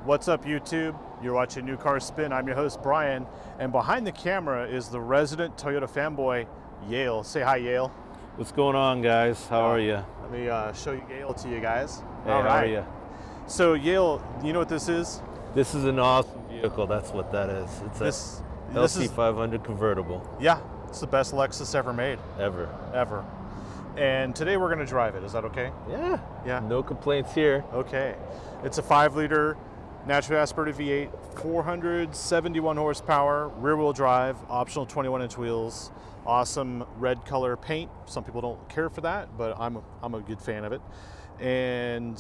What's up, YouTube? You're watching New Car Spin. I'm your host, Brian, and behind the camera is the resident Toyota fanboy, Yale. Say hi, Yale. What's going on, guys? How are you? Let me show you Yale to you guys. Hey, All how right. are you? So, Yale, you know what this is? This is an awesome vehicle. That's what that is. It's This a LC500 Convertible. Yeah, it's the best Lexus ever made. Ever. And today we're going to drive it. Is that okay? Yeah. No complaints here. Okay. It's a 5-liter naturally aspirated V8, 471 horsepower, rear-wheel drive, optional 21-inch wheels, awesome red color paint. Some people don't care for that, but I'm a good fan of it. And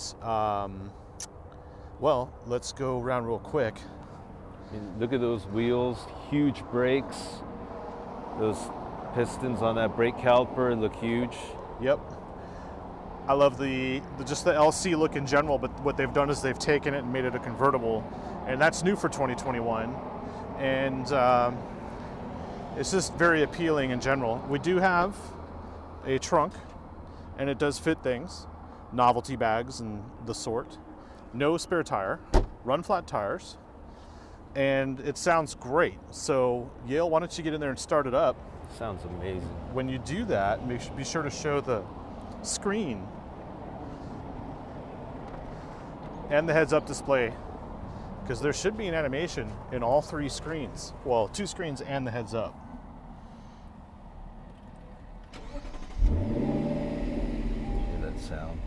well, let's go around real quick. I mean, look at those wheels, huge brakes. Those pistons on that brake caliper look huge. Yep. I love just the LC look in general, but what they've done is they've taken it and made it a convertible, and that's new for 2021. And it's just very appealing in general. We do have a trunk, and it does fit things, novelty bags and the sort. No spare tire, run flat tires, and it sounds great. So Yale, why don't you get in there and start it up? Sounds amazing. When you do that, be sure to show the screen and the heads-up display, because there should be an animation in all 3 screens. Well, 2 screens and the heads-up. Hear that sound.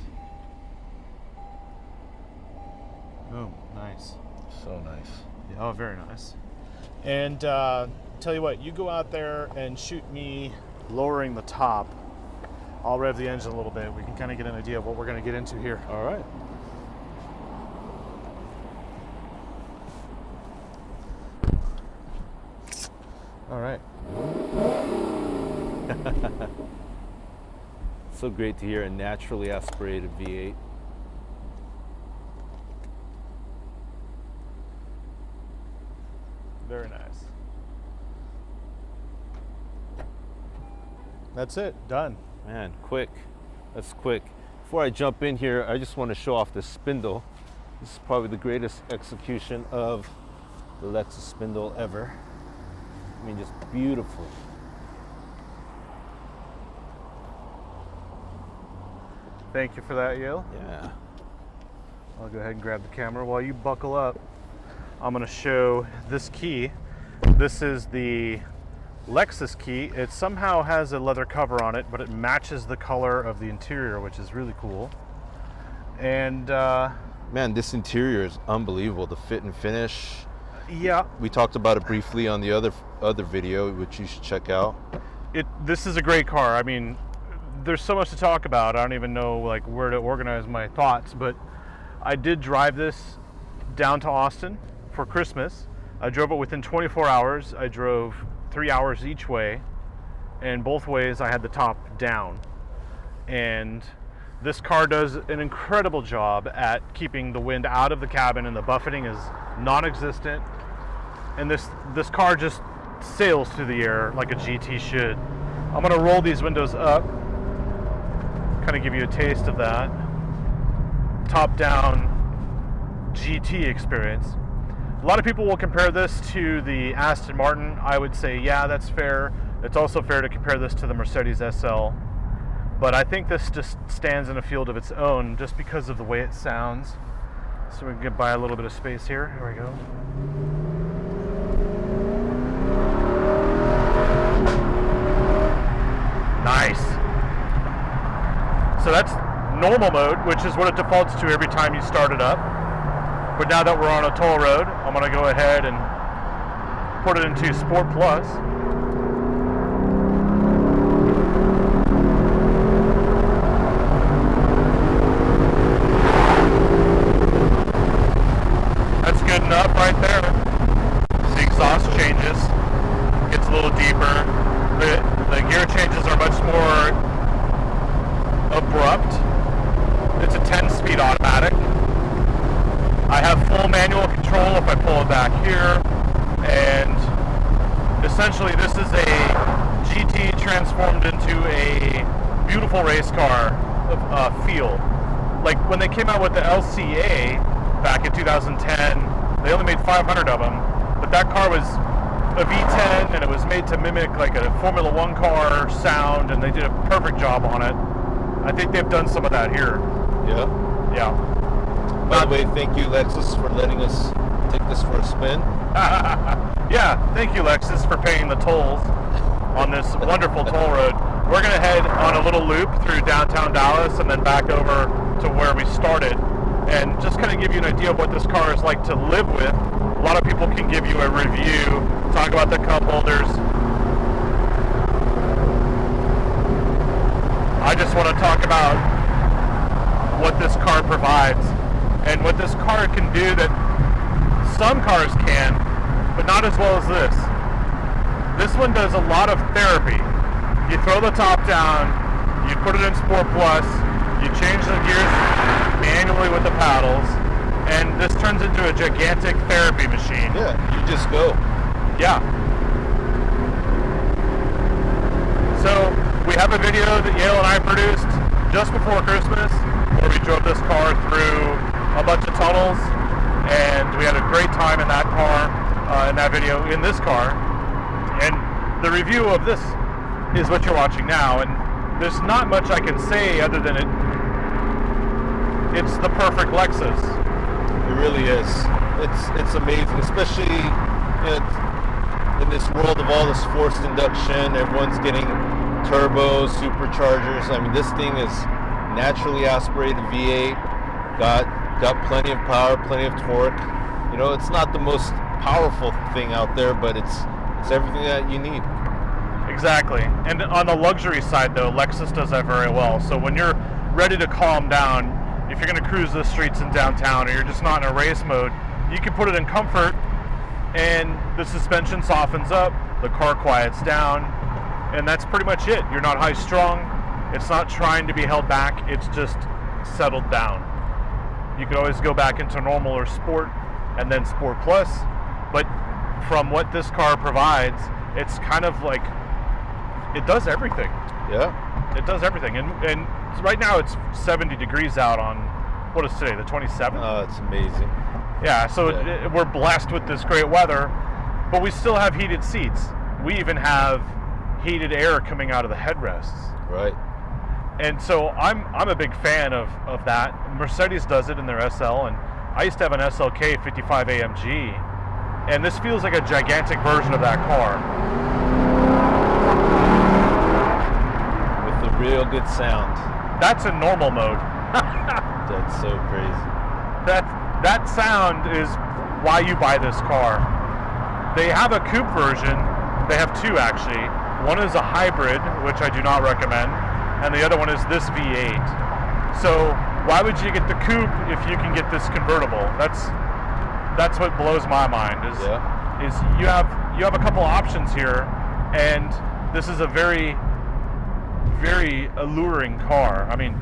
Oh, nice. So nice. Yeah, oh, very nice. And tell you what, you go out there and shoot me lowering the top. I'll rev the engine a little bit. We can kind of get an idea of what we're going to get into here. All right. All right. So great to hear a naturally aspirated V8. Very nice. That's it. Done. Man, quick. That's quick. Before I jump in here, I just want to show off this spindle. This is probably the greatest execution of the Lexus spindle ever. I mean, just beautiful. Thank you for that, Yale. Yeah. I'll go ahead and grab the camera. While you buckle up, I'm going to show this key. This is the Lexus Key. It somehow has a leather cover on it, but it matches the color of the interior, which is really cool. And man, this interior is unbelievable. The fit and finish. yeah, We talked about it briefly on the other video, which you should check out. this is a great car. I mean, there's so much to talk about. I don't even know like where to organize my thoughts, but I did drive this down to Austin for Christmas. I drove it within 24 hours. I drove 3 hours each way, and both ways I had the top down. And this car does an incredible job at keeping the wind out of the cabin, and the buffeting is non-existent. And this car just sails through the air like a GT should. I'm gonna roll these windows up, kind of give you a taste of that top-down GT experience. A lot of people will compare this to the Aston Martin. I would say, yeah, that's fair. It's also fair to compare this to the Mercedes SL. But I think this just stands in a field of its own just because of the way it sounds. So we can get by a little bit of space here. Here we go. Nice. So that's normal mode, which is what it defaults to every time you start it up. But now that we're on a toll road, I'm going to go ahead and put it into Sport Plus. That's good enough right there. The exhaust changes, gets a little deeper. The gear changes are much more abrupt. It's a 10-speed automatic. I have full manual control if I pull it back here, and essentially this is a GT transformed into a beautiful race car feel. Like when they came out with the LCA back in 2010. They only made 500 of them, but that car was a V10 and it was made to mimic like a Formula One car sound, and they did a perfect job on it. I think they've done some of that here. Yeah. Yeah. By the way, thank you, Lexus, for letting us take this for a spin. Yeah, thank you, Lexus, for paying the tolls on this wonderful toll road. We're going to head on a little loop through downtown Dallas and then back over to where we started, and just kind of give you an idea of what this car is like to live with. A lot of people can give you a review, talk about the cup holders. I just want to talk about what this car provides and what this car can do that some cars can, but not as well as this. This one does a lot of therapy. You throw the top down, you put it in Sport Plus, you change the gears manually with the paddles, and this turns into a gigantic therapy machine. Yeah, you just go. Yeah. So we have a video that Yale and I produced just before Christmas where we drove this car through a bunch of tunnels, and we had a great time in that car, in that video, in this car. And the review of this is what you're watching now, and there's not much I can say other than it's the perfect Lexus. It really is. It's amazing, especially in this world of all this forced induction. Everyone's getting turbos, superchargers. I mean, this thing is naturally aspirated V8, got plenty of power, plenty of torque. You know, it's not the most powerful thing out there, but it's everything that you need. Exactly. And on the luxury side, though, Lexus does that very well. So when you're ready to calm down, if you're going to cruise the streets in downtown, or you're just not in a race mode, you can put it in comfort, and the suspension softens up, the car quiets down, and that's pretty much it. You're not high strung. It's not trying to be held back. It's just settled down. You could always go back into normal or sport, and then Sport Plus. But from what this car provides, it's kind of like, it does everything. Yeah. It does everything. And right now it's 70 degrees out on, what is today, the 27th? Oh, it's amazing. Yeah, so we're blessed with this great weather, but we still have heated seats. We even have heated air coming out of the headrests. Right. And so I'm a big fan of that. Mercedes does it in their SL, and I used to have an SLK 55 AMG, and this feels like a gigantic version of that car. With a real good sound. That's in normal mode. That's so crazy. That sound is why you buy this car. They have a coupe version. They have two, actually. One is a hybrid, which I do not recommend, and the other one is this V8. So why would you get the coupe if you can get this convertible? That's what blows my mind. Is you have a couple options here, and this is a very, very alluring car. I mean,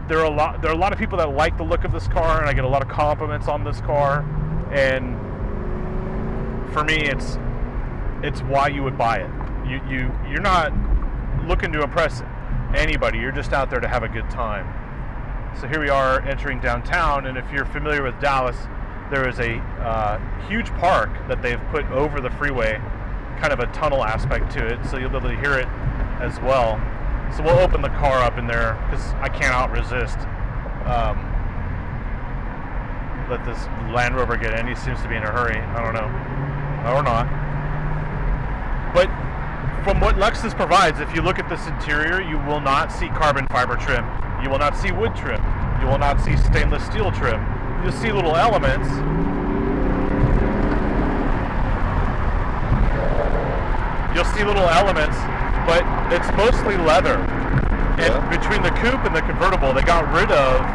there are a lot of people that like the look of this car, and I get a lot of compliments on this car. And for me, it's why you would buy it. You're not looking to impress anybody. You're just out there to have a good time. So here we are entering downtown, and if you're familiar with Dallas, there is a huge park that they've put over the freeway, kind of a tunnel aspect to it, so you'll be able to hear it as well. So we'll open the car up in there because I cannot resist. Let this Land Rover get in. He seems to be in a hurry. I don't know. Or not. But from what Lexus provides, if you look at this interior, you will not see carbon fiber trim. You will not see wood trim. You will not see stainless steel trim. You'll see little elements. But it's mostly leather. And between the coupe and the convertible, they got rid of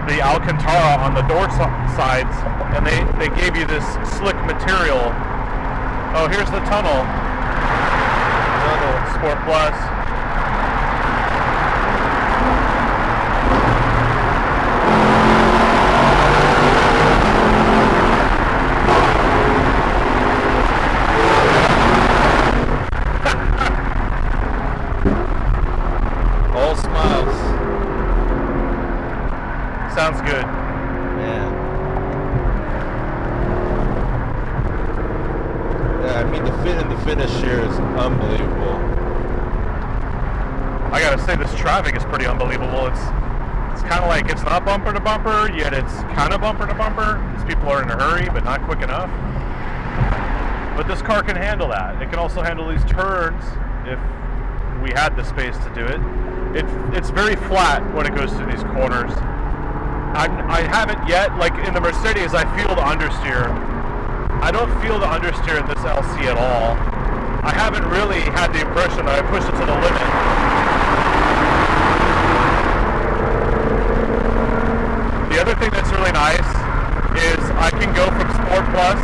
the Alcantara on the door sides, and they gave you this slick material. Oh, here's the tunnel. Sport Plus. All smiles. Sounds good. Man. mean, the fit and the finish here is unbelievable. I gotta say, this traffic is pretty unbelievable. It's kind of like it's not bumper to bumper, yet it's kind of bumper to bumper. These people are in a hurry, but not quick enough. But this car can handle that. It can also handle these turns if we had the space to do it. It's very flat when it goes through these corners. I haven't yet, like in the Mercedes, I feel the understeer. I don't feel the understeer in this LC at all. I haven't really had the impression that I pushed it to the limit. The other thing that's really nice is I can go from Sport Plus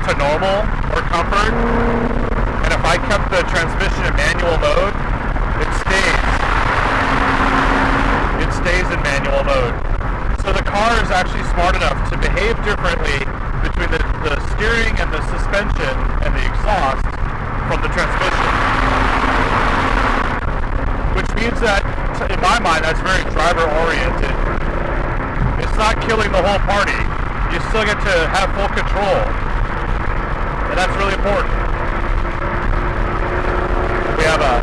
to normal or comfort, and if I kept the transmission in manual mode, it stays in manual mode. So the car is actually smart enough to behave differently between the steering and the suspension and the exhaust from the transmission. Which means that, in my mind, that's very driver oriented. It's not killing the whole party. You still get to have full control. And that's really important. We have a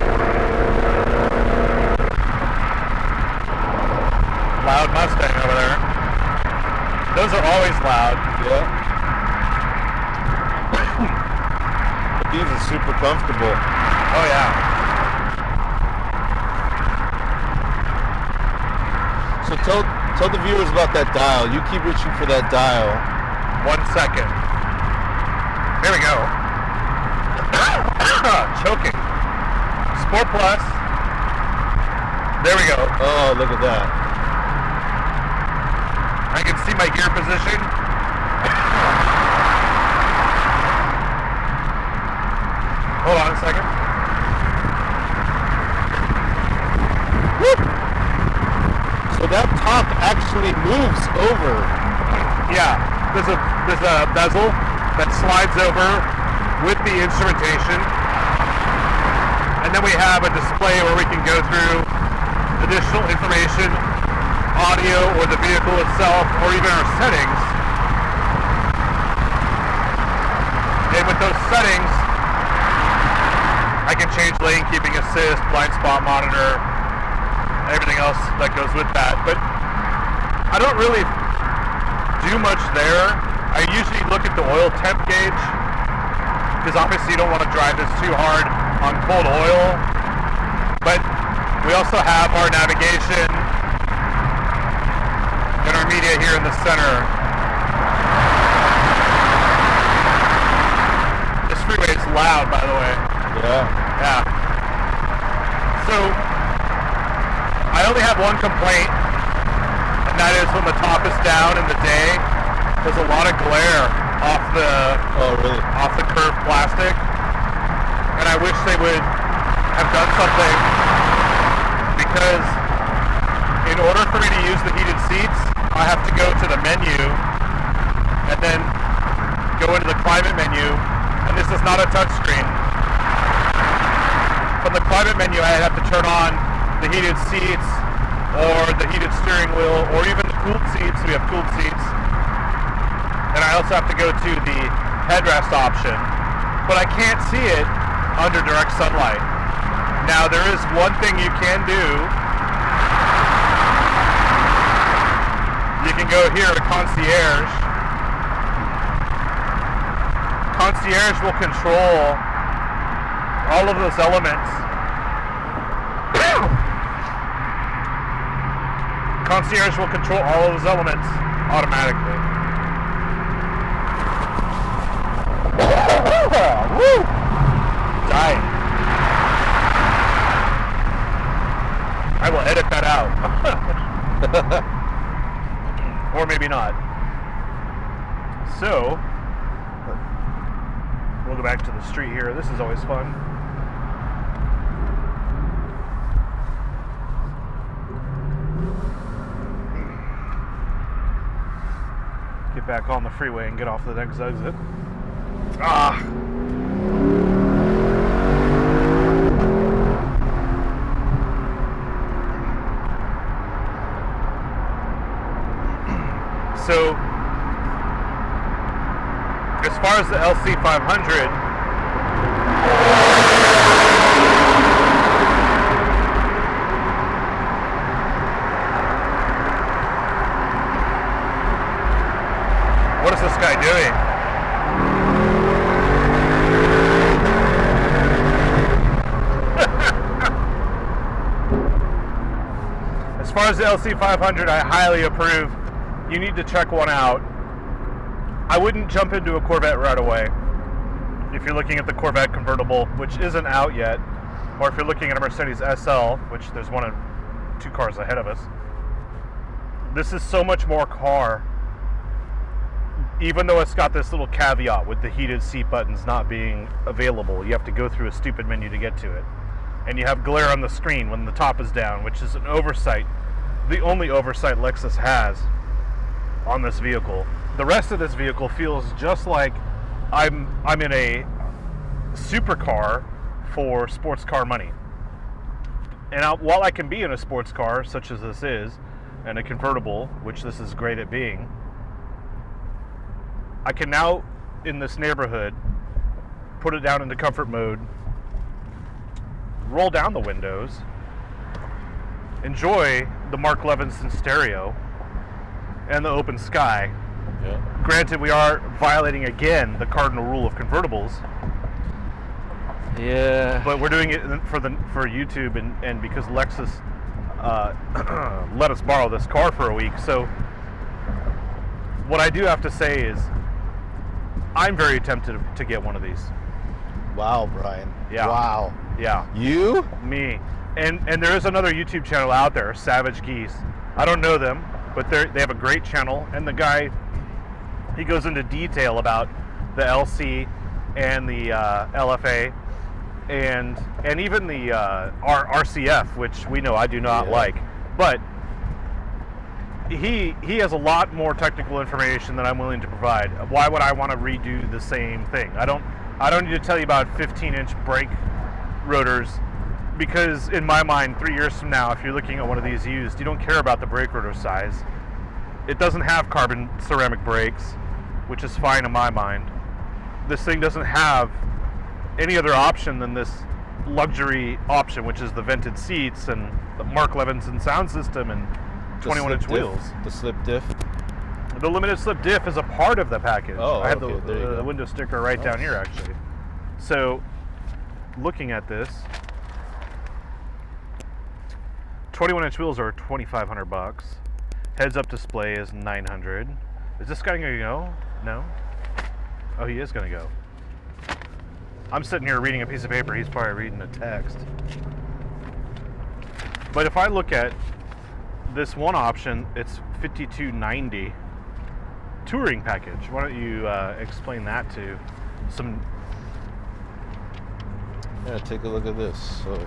loud Mustang over there. Those are always loud. Yeah. But these are super comfortable. Oh yeah. So tell the viewers about that dial. You keep reaching for that dial. 1 second. There we go. Choking. Sport Plus. There we go. Oh, look at that. I can see my gear position. Hold on a second. Woo! So that top actually moves over. Yeah, there's a bezel that slides over with the instrumentation, and then we have a display where we can go through additional information, audio or the vehicle itself, or even our settings. And with those settings, I can change lane keeping assist, blind spot monitor, everything else that goes with that. But I don't really do much there. I usually look at the oil temp gauge, because obviously you don't want to drive this too hard on cold oil. But we also have our navigation and our media here in the center. This freeway is loud, by the way. Yeah. So I only have one complaint, and that is when the top is down in the day, there's a lot of glare off the curved plastic, and I wish they would have done something, because in order for me to use the heated seats, I have to go to the menu and then go into the climate menu, and this is not a touch screen. From the climate menu, I have to turn on the heated seats or the heated steering wheel or even the cooled seats. We have cooled seats. And I also have to go to the headrest option, but I can't see it under direct sunlight. Now there is one thing you can do. You can go here to concierge. Concierge will control all of those elements. Concierge will control all of those elements automatically. Woo! Dying. I will edit that out. Or maybe not. So, we'll go back to the street here. This is always fun. Get back on the freeway and get off the next exit. So, as far as the LC500, What is this guy doing? As far as the LC500, I highly approve. You need to check one out. I wouldn't jump into a Corvette right away. If you're looking at the Corvette convertible, which isn't out yet, or if you're looking at a Mercedes SL, which there's one or two cars ahead of us, this is so much more car. Even though it's got this little caveat with the heated seat buttons not being available, you have to go through a stupid menu to get to it. And you have glare on the screen when the top is down, which is an oversight, the only oversight Lexus has on this vehicle. The rest of this vehicle feels just like I'm in a supercar for sports car money. And while I can be in a sports car, such as this is, and a convertible, which this is great at being, I can now, in this neighborhood, put it down into comfort mode, roll down the windows, enjoy the Mark Levinson stereo, and the open sky. Yeah. Granted, we are violating again the cardinal rule of convertibles. Yeah. But we're doing it for YouTube and because Lexus let us borrow this car for a week. So what I do have to say is I'm very tempted to get one of these. Wow, Brian. Yeah. Wow. Yeah. You? Me. And there is another YouTube channel out there, Savage Geese. I don't know them, but they have a great channel, and the guy, he goes into detail about the LC and the LFA and even the RCF, which we know I do not like. But he has a lot more technical information than I'm willing to provide. Why would I want to redo the same thing? I don't need to tell you about 15-inch brake rotors, because in my mind, 3 years from now, if you're looking at one of these used, you don't care about the brake rotor size. It doesn't have carbon ceramic brakes, which is fine in my mind. This thing doesn't have any other option than this luxury option, which is the vented seats and the Mark Levinson sound system and 21-inch wheels. The slip diff. The limited slip diff is a part of the package. Oh, I have okay, the window sticker right down here, actually. So, looking at this, 21-inch wheels are $2,500. Heads-up display is $900. Is this guy gonna go? No. Oh, he is gonna go. I'm sitting here reading a piece of paper. He's probably reading a text. But if I look at this one option, it's $5,290 touring package. Why don't you explain that to some? Yeah, take a look at this. So,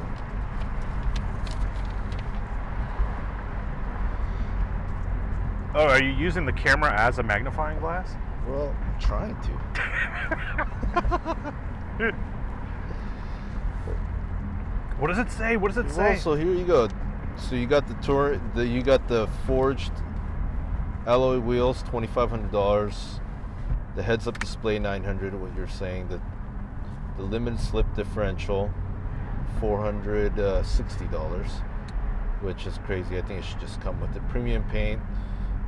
oh, are you using the camera as a magnifying glass? well, I'm trying to. What does it say? What does it Well, say? so here you go. So you got you got the forged alloy wheels, $2,500. The heads-up display, $900. What you're saying, the limited slip differential, $460, which is crazy. I think it should just come with the premium paint,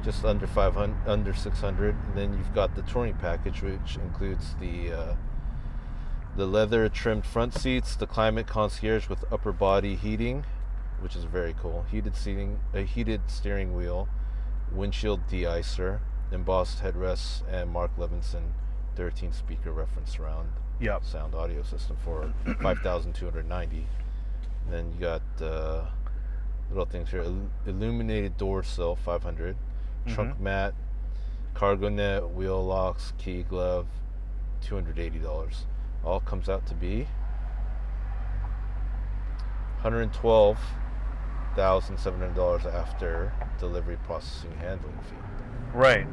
just under $600. And then you've got the touring package, which includes the leather trimmed front seats, the climate concierge with upper body heating, which is very cool. Heated seating, a heated steering wheel, windshield de-icer, embossed headrests, and Mark Levinson 13 speaker reference surround sound audio system for $5,290. Then you got little things here: illuminated door sill, $500. Trunk mat, cargo net, wheel locks, key glove, $280. All comes out to be $112,700 after delivery, processing, handling fee. Right.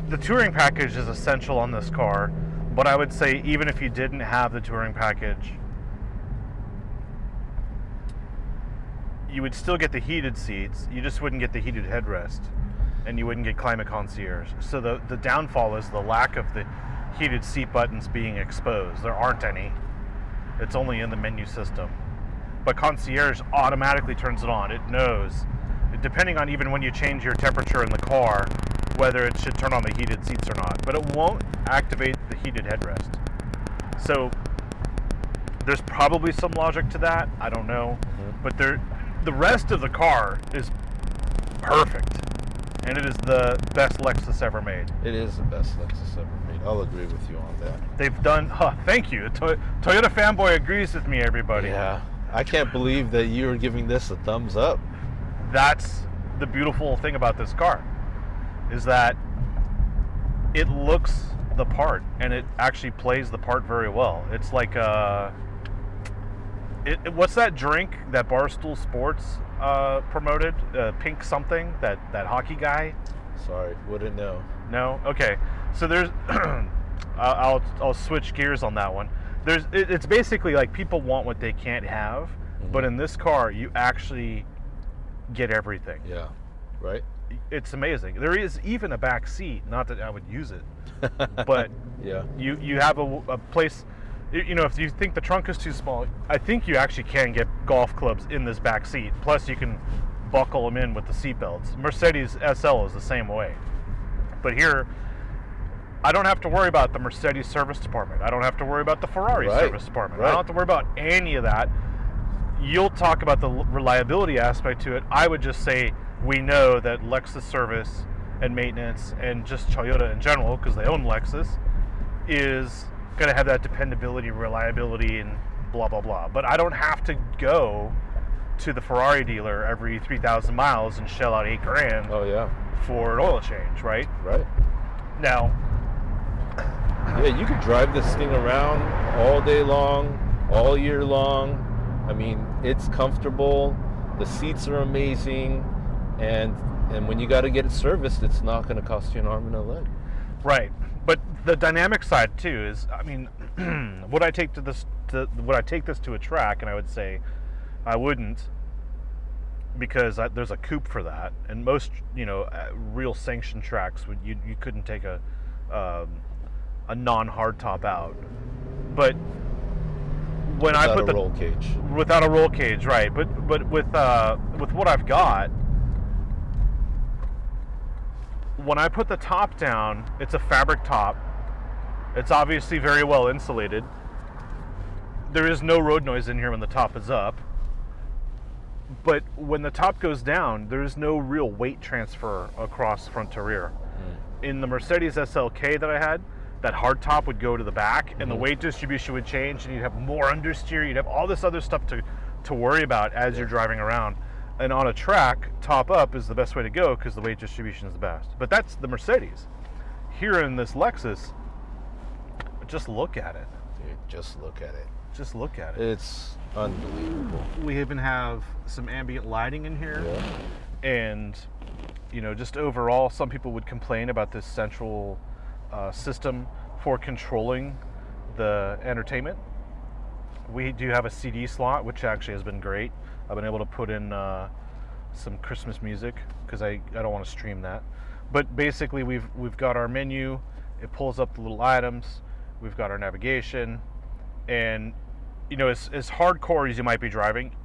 The touring package is essential on this car, but I would say even if you didn't have the touring package, you would still get the heated seats. You just wouldn't get the heated headrest, and you wouldn't get climate concierge. So the downfall is the lack of the heated seat buttons being exposed. There aren't any. It's only in the menu system. But Concierge automatically turns it on. It knows, depending on even when you change your temperature in the car, whether it should turn on the heated seats or not. But it won't activate the heated headrest. So there's probably some logic to that. I don't know. But the rest of the car is perfect. And it is the best Lexus ever made. It is the best Lexus ever made. I'll agree with you on that. They've done, thank you. Toyota fanboy agrees with me, everybody. Yeah. I can't believe that you're giving this a thumbs up. That's the beautiful thing about this car, is that it looks the part, and it actually plays the part very well. It's like what's that drink that Barstool Sports promoted? Pink something, that hockey guy. Sorry, wouldn't know. No? Okay. So there's I'll switch gears on that one. It's basically like people want what they can't have, but in this car you actually get everything. Yeah. Right? It's amazing. There is even a back seat, not that I would use it. But yeah. You have a place, if you think the trunk is too small, I think you actually can get golf clubs in this back seat. Plus you can buckle them in with the seat belts. Mercedes SL is the same way. But here, I don't have to worry about the Mercedes service department. I don't have to worry about the Ferrari service department. I don't have to worry about any of that. You'll talk about the reliability aspect to it. I would just say we know that Lexus service and maintenance and just Toyota in general, because they own Lexus, is going to have that dependability, reliability, and blah, blah, blah. But I don't have to go to the Ferrari dealer every 3,000 miles and shell out $8,000 Oh, yeah. for an oil change, right? Right. Now, yeah, you could drive this thing around all day long, all year long. I mean, it's comfortable. The seats are amazing. And when you got to get it serviced, it's not going to cost you an arm and a leg. Right. But the dynamic side too is, I mean, would I take this to a track? And I would say I wouldn't, because there's a coupe for that, and most real sanctioned tracks you couldn't take a non-hard top out. But when I put the roll cage, without a roll cage, right? But with what I've got, when I put the top down, it's a fabric top. It's obviously very well insulated. There is no road noise in here when the top is up. But when the top goes down, there is no real weight transfer across front to rear. In the Mercedes SLK that I had, that hard top would go to the back, and the weight distribution would change, and you'd have more understeer. You'd have all this other stuff to worry about as you're driving around. And on a track, top up is the best way to go because the weight distribution is the best. But that's the Mercedes. Here in this Lexus, just look at it. Dude, just look at it. Just look at it. It's unbelievable. We even have some ambient lighting in here. Yeah. And, just overall, some people would complain about this central system for controlling the entertainment. We do have a CD slot, which actually has been great. I've been able to put in some Christmas music because I don't want to stream that. But basically, we've got our menu. It pulls up the little items. We've got our navigation, and as hardcore as you might be driving,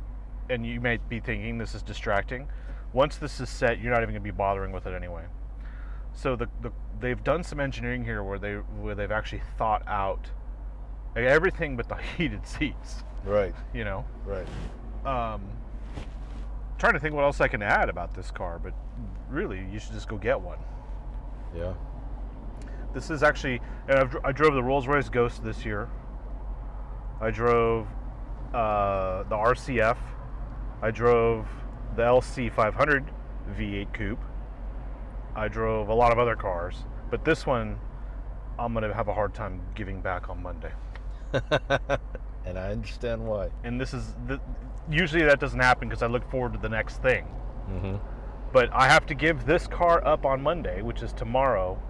and you might be thinking this is distracting. Once this is set, you're not even going to be bothering with it anyway. So they've done some engineering here where they've actually thought out everything but the heated seats. Right. Right. Trying to think what else I can add about this car, but really, you should just go get one. Yeah. This is actually, and I drove the Rolls-Royce Ghost this year. I drove the RCF. I drove the LC500 V8 Coupe. I drove a lot of other cars, but this one, I'm going to have a hard time giving back on Monday. And I understand why. And this is usually that doesn't happen because I look forward to the next thing. But I have to give this car up on Monday, which is tomorrow,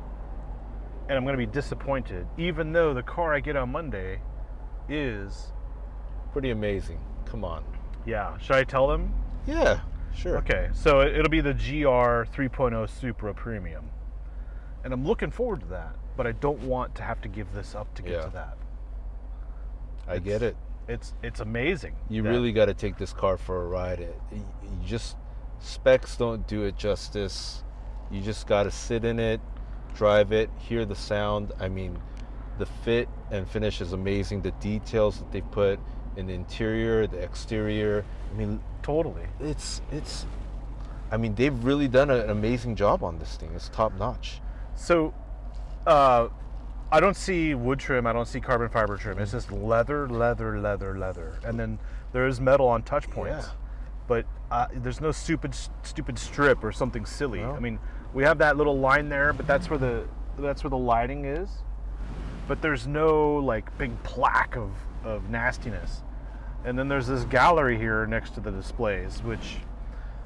and I'm going to be disappointed, even though the car I get on Monday is pretty amazing. Come on. Yeah. Should I tell them? Yeah, sure. Okay. So it'll be the GR 3.0 Supra Premium, and I'm looking forward to that. But I don't want to have to give this up to get to that. I get it. it's amazing. You really got to take this car for a ride. You just, specs don't do it justice. You just got to sit in it, drive it, hear the sound. I mean, the fit and finish is amazing. The details that they put in the interior, the exterior. I mean, totally. I mean, they've really done an amazing job on this thing. It's top notch. So, I don't see wood trim. I don't see carbon fiber trim. It's just leather, leather, leather, leather, and then there is metal on touch points. Yeah. But there's no stupid strip or something silly. No. I mean, we have that little line there, but that's where the lighting is. But there's no like big plaque of nastiness. And then there's this gallery here next to the displays, which,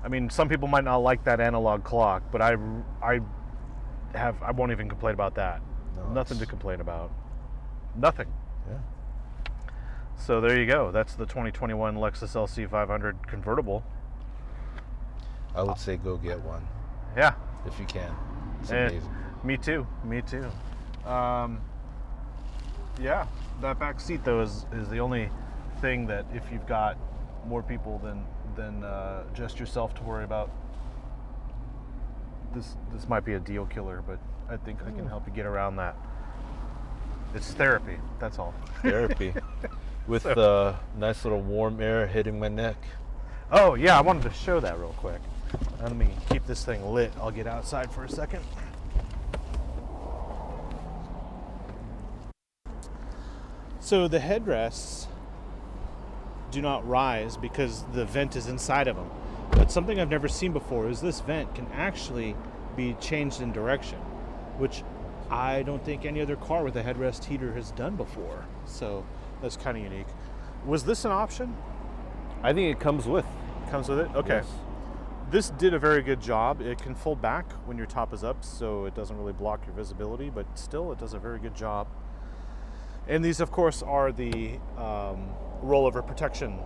I mean, some people might not like that analog clock, but I won't even complain about that. No, Nothing to complain about. Nothing. Yeah. So there you go. That's the 2021 Lexus LC500 Convertible. I would say go get one. Yeah. If you can. It's And amazing. me too. Yeah, that back seat though is the only thing that if you've got more people than just yourself to worry about, this might be a deal killer, but I think I can help you get around that. It's therapy, that's all. Therapy. With nice little warm air hitting my neck. Oh yeah, I wanted to show that real quick. Let me keep this thing lit. I'll get outside for a second. So the headrests do not rise because the vent is inside of them. But something I've never seen before is this vent can actually be changed in direction, which I don't think any other car with a headrest heater has done before. So that's kind of unique. Was this an option? I think it comes with. Comes with it? Okay. Yes. This did a very good job. It can fold back when your top is up, so it doesn't really block your visibility, but still it does a very good job. And these, of course, are the rollover protection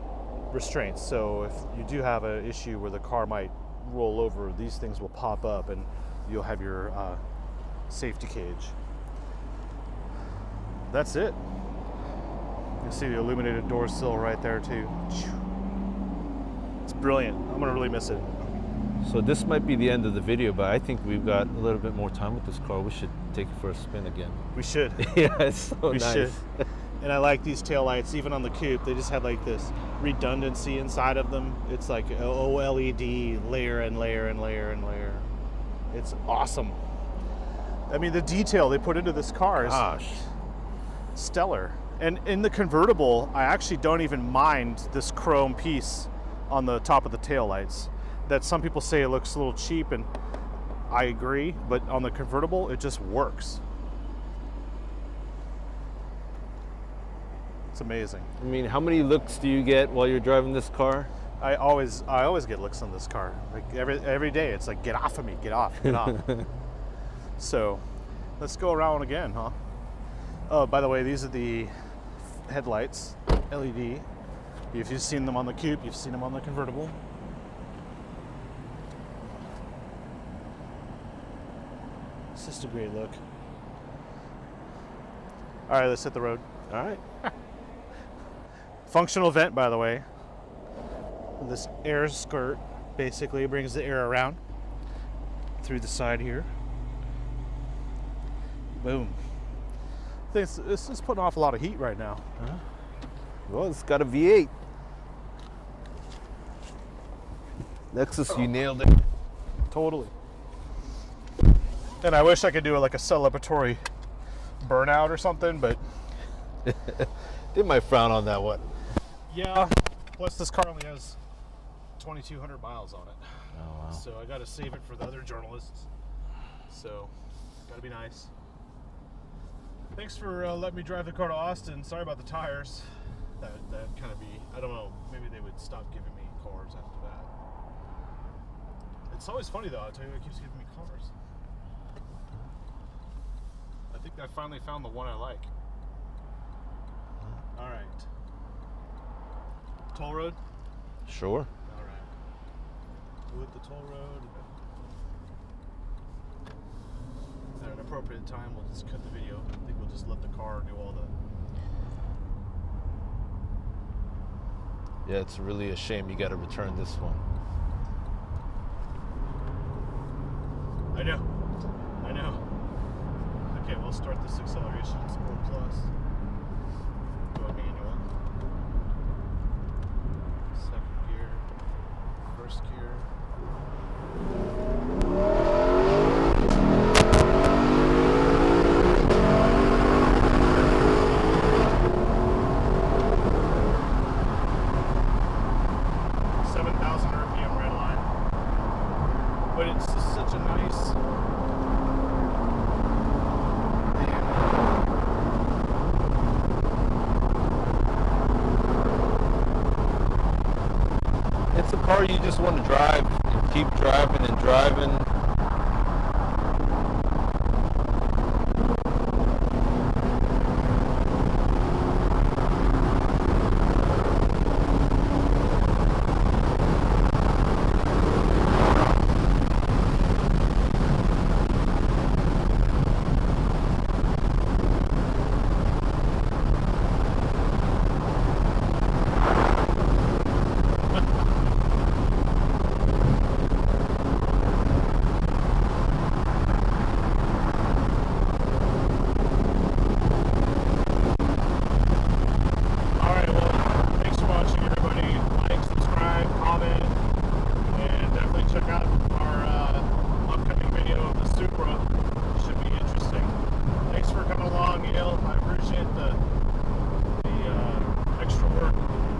restraints. So if you do have an issue where the car might roll over, these things will pop up and you'll have your safety cage. That's it. You see the illuminated door sill right there too. It's brilliant. I'm gonna really miss it. So this might be the end of the video, but I think we've got a little bit more time with this car. We should take it for a spin again. We should. Yeah, it's so We nice. should. And I like these taillights, even on the coupe. They just have like this redundancy inside of them. It's like OLED, layer and layer and layer and layer. It's awesome. I mean, the detail they put into this car is stellar. And in the convertible, I actually don't even mind this chrome piece on the top of the taillights. That some people say it looks a little cheap, and I agree, but on the convertible, it just works. It's amazing. I mean, how many looks do you get while you're driving this car? I always get looks on this car. Like every day, it's like, get off of me, get off. So, let's go around again, huh? Oh, by the way, these are the headlights, LED. If you've seen them on the coupe, you've seen them on the convertible. It's just a great look. All right, let's hit the road. All right. Functional vent, by the way. This air skirt basically brings the air around through the side here. Boom. This is putting off a lot of heat right now. Well, it's got a V8. Lexus, you nailed it. Totally. And I wish I could do like a celebratory burnout or something, but They might frown on that one. yeah. Plus, this car only has 2,200 miles on it. Oh, wow. So I got to save it for the other journalists. So, got to be nice. Thanks for letting me drive the car to Austin. Sorry about the tires. That kind of be, I don't know, maybe they would stop giving me cars after that. It's always funny though, I'll tell you, it keeps giving me cars. I think I finally found the one I like. All right. Toll road? Sure. All right. We'll hit the toll road. At an appropriate time, we'll just cut the video. I think we'll just let the car do all the Yeah, it's really a shame you got to return this one. I know. Okay, we'll start this acceleration Sport Plus. Go manual. Second gear. First gear. 7,000 RPM red line. But it's just such a nice. It's a car you just want to drive and keep driving and driving.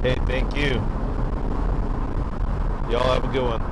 Hey, thank you. Y'all have a good one.